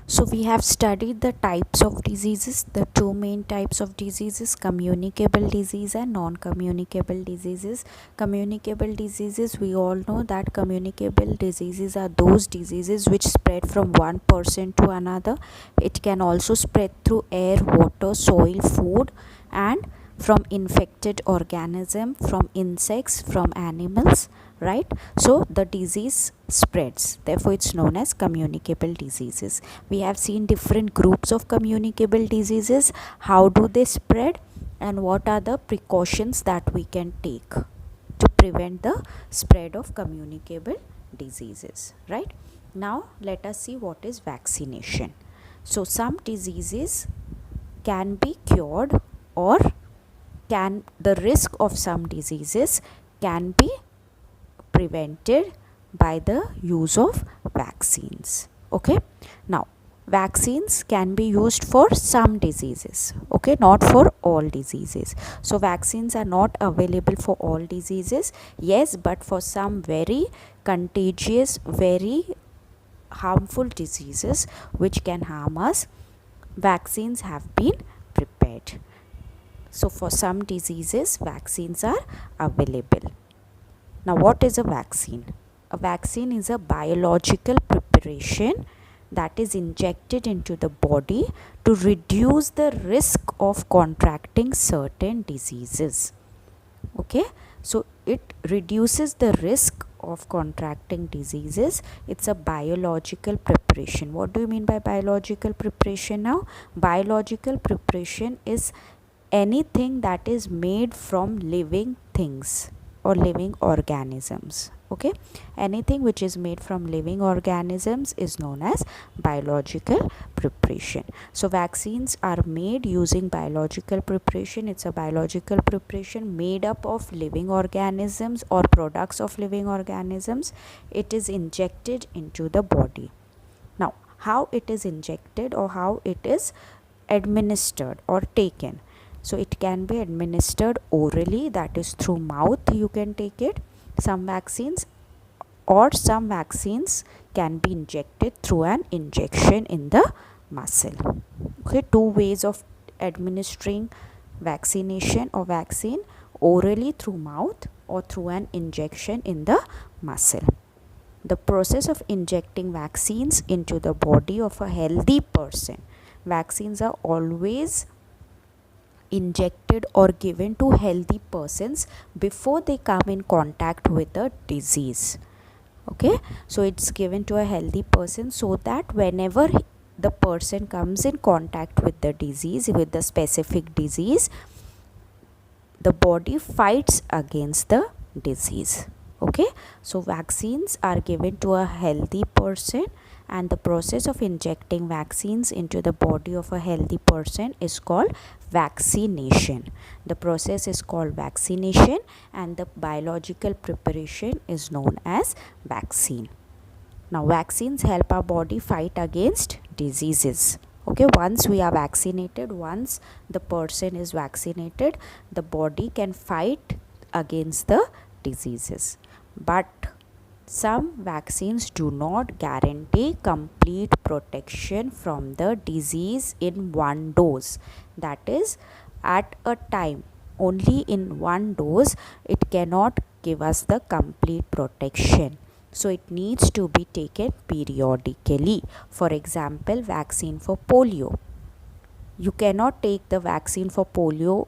So we have studied the types of diseases, the two main types of diseases, communicable disease and non-communicable diseases. Communicable diseases, we all know that communicable diseases are those diseases which spread from one person to another. It can also spread through air, water, soil, food, and from infected organism, from insects, from animals, right? So the disease spreads, therefore it's known as communicable diseases. We have seen different groups of communicable diseases, how do they spread, and what are the precautions that we can take to prevent the spread of communicable diseases, right? Now let us see what is vaccination. So some diseases can be cured, or can the risk of some diseases can be prevented by the use of vaccines. Okay, now vaccines can be used for some diseases, okay, not for all diseases. So vaccines are not available for all diseases, yes, but for some very contagious, very harmful diseases which can harm us, vaccines have been prepared. So for some diseases vaccines are available. Now what is a vaccine? A vaccine is a biological preparation that is injected into the body to reduce the risk of contracting certain diseases. Okay, so it reduces the risk of contracting diseases. It's a biological preparation. What do you mean by biological preparation now? Biological preparation is anything that is made from living things or living organisms. Okay, anything which is made from living organisms is known as biological preparation. So vaccines are made using biological preparation. It's a biological preparation made up of living organisms or products of living organisms. It is injected into the body. Now how it is injected or how it is administered or taken? So it can be administered orally, that is through mouth you can take it, some vaccines, or some vaccines can be injected through an injection in the muscle. Okay, two ways of administering vaccination or vaccine: orally through mouth or through an injection in the muscle. The process of injecting vaccines into the body of a healthy person, vaccines are always injected or given to healthy persons before they come in contact with the disease. Okay, so it's given to a healthy person so that whenever the person comes in contact with the disease, with the specific disease, the body fights against the disease. Okay, so vaccines are given to a healthy person, and the process of injecting vaccines into the body of a healthy person is called vaccination. The process is called vaccination, and the biological preparation is known as vaccine. Now vaccines help our body fight against diseases. Okay, once we are vaccinated, once the person is vaccinated, the body can fight against the diseases. But some vaccines do not guarantee complete protection from the disease in one dose. That is, at a time, only in one dose, it cannot give us the complete protection. So it needs to be taken periodically. For example, vaccine for polio. You cannot take the vaccine for polio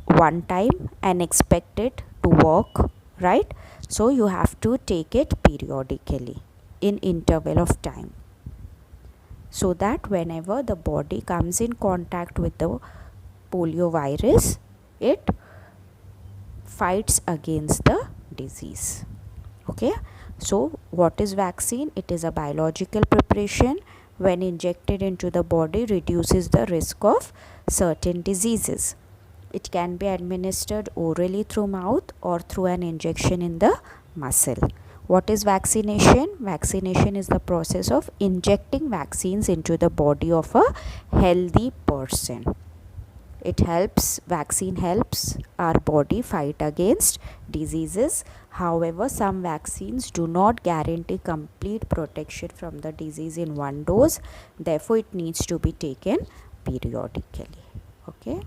one time and expect it to work, right? So you have to take it periodically in interval of time, so that whenever the body comes in contact with the polio virus, it fights against the disease. Okay, so what is vaccine? It is a biological preparation. When injected into the body, reduces the risk of certain diseases. It can be administered orally through mouth or through an injection in the muscle. What is vaccination? Vaccination is the process of injecting vaccines into the body of a healthy person. Vaccine helps our body fight against diseases. However, some vaccines do not guarantee complete protection from the disease in one dose. Therefore, it needs to be taken periodically. Okay.